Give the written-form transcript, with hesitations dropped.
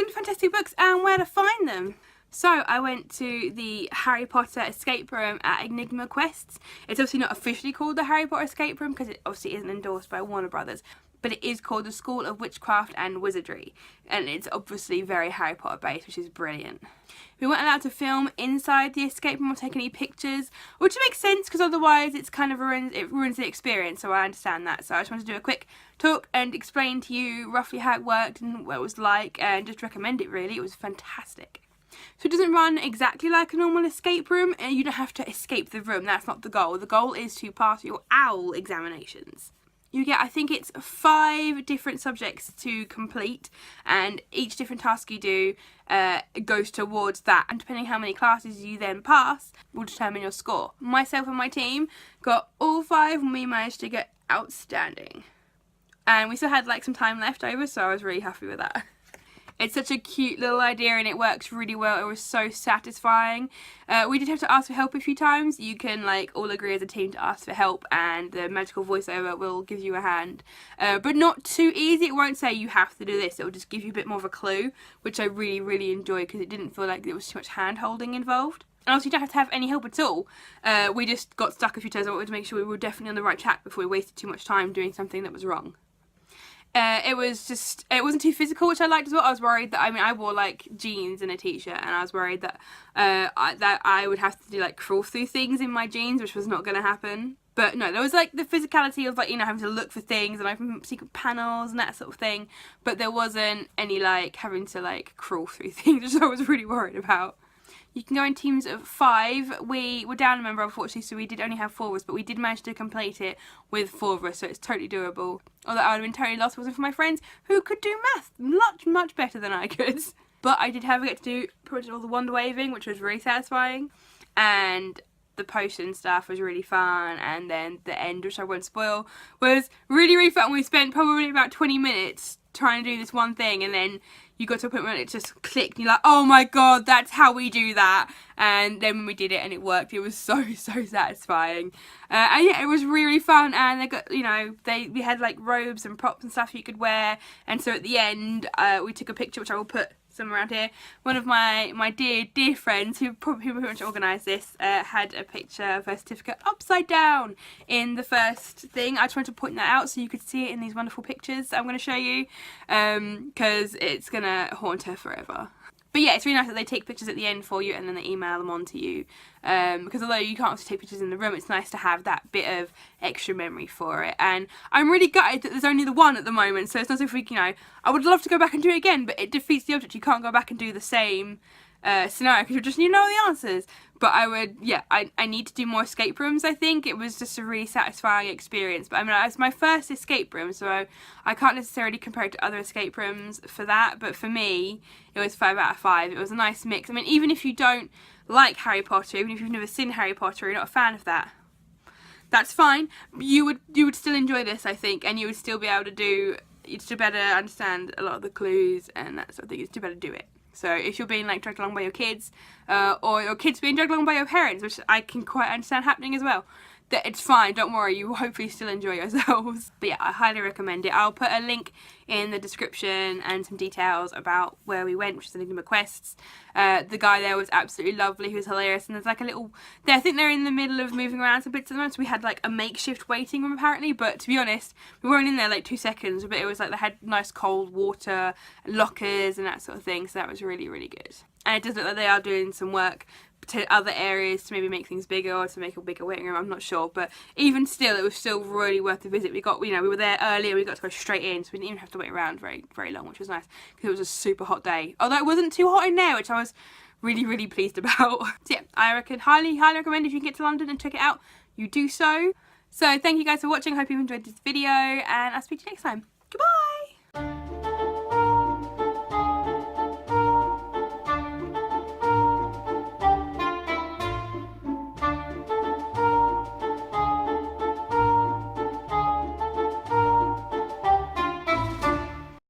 welcome to Fantastic Books and where to find them. So I went to the Harry Potter escape room at Enigma Quests. It's obviously not officially called the Harry Potter escape room because it obviously isn't endorsed by Warner Brothers, but it is called the School of Witchcraft and Wizardry, and it's obviously very Harry Potter based, which is brilliant. We weren't allowed to film inside the escape room or take any pictures, which makes sense because otherwise it's kind of ruins the experience, so I understand that. So I just wanted to do a quick talk and explain to you roughly how it worked and what it was like, and just recommend it really. It was fantastic. So it doesn't run exactly like a normal escape room, and you don't have to escape the room. That's not the goal. The goal is to pass your O.W.L.s examinations. You get, I think it's 5 different subjects to complete, and each different task you do goes towards that, and depending how many classes you then pass will determine your score. Myself and my team got all 5 and we managed to get outstanding. And we still had like some time left over, so I was really happy with that. It's such a cute little idea and it works really well. It was so satisfying. We did have to ask for help a few times. You can like all agree as a team to ask for help and the magical voiceover will give you a hand. But not too easy. It won't say you have to do this. It will just give you a bit more of a clue, which I really enjoyed because it didn't feel like there was too much hand holding involved. And also you don't have to have any help at all. We just got stuck a few times. I wanted to make sure we were definitely on the right track before we wasted too much time doing something that was wrong. It wasn't too physical, which I liked as well. I was worried that, I wore like jeans and a t-shirt, and I was worried that I would have to do like crawl through things in my jeans, which was not going to happen. But no, there was like the physicality of like, you know, having to look for things and open secret panels and that sort of thing. But there wasn't any like having to like crawl through things, which I was really worried about. You can go in teams of 5. We were down a member, unfortunately, so we did only have 4 of us, but we did manage to complete it with 4 of us, so it's totally doable. Although I would have been totally lost if it wasn't for my friends who could do math much better than I could. But I did get to do pretty much all the wand waving, which was really satisfying, and the potion stuff was really fun, and then the end, which I won't spoil, was really fun. We spent probably about 20 minutes trying to do this one thing, and then you got to a point where it just clicked and you're like, oh my god, that's how we do that. And then when we did it and it worked, it was so satisfying. And yeah, it was really fun, and they got, you know, we had like robes and props and stuff you could wear, and so at the end we took a picture, which I will put somewhere around here. One of my dear friends who pretty much organised this had a picture of her certificate upside down in the first thing. I just wanted to point that out so you could see it in these wonderful pictures that I'm going to show you, because it's going to haunt her forever. But yeah, it's really nice that they take pictures at the end for you and then they email them on to you. Because although you can't take pictures in the room, it's nice to have that bit of extra memory for it. And I'm really gutted that there's only the one at the moment, so it's not as if we, you know, I would love to go back and do it again, but it defeats the object. You can't go back and do the same scenario because you know the answers. But I would, yeah, I need to do more escape rooms, I think. It was just a really satisfying experience. But I mean, it's my first escape room, so I can't necessarily compare it to other escape rooms for that. But for me, it was 5 out of 5. It was a nice mix. I mean, even if you don't like Harry Potter, even if you've never seen Harry Potter, you're not a fan of that, that's fine. You would still enjoy this, I think, and you would still be able to do, you'd still better understand a lot of the clues and that sort of thing. You'd still better do it. So if you're being like dragged along by your kids, or your kids being dragged along by your parents, which I can quite understand happening as well, that it's fine, don't worry, you will hopefully still enjoy yourselves. But yeah, I highly recommend it. I'll put a link in the description and some details about where we went, which is Enigma Quests. The guy there was absolutely lovely, he was hilarious, and there's like a little, I think they're in the middle of moving around some bits at the moment, so we had like a makeshift waiting room apparently, but to be honest, we weren't in there like 2 seconds, but it was like they had nice cold water, lockers and that sort of thing, so that was really good. And it does look like they are doing some work to other areas to maybe make things bigger or to make a bigger waiting room, I'm not sure, but even still it was still really worth the visit. We got, you know, we were there earlier, we got to go straight in, so we didn't even have to wait around very long, which was nice because it was a super hot day, although it wasn't too hot in there, which I was really pleased about. So yeah, I reckon highly recommend if you can get to London and check it out, you do so. So thank you guys for watching, I hope you enjoyed this video, and I'll speak to you next time. Goodbye!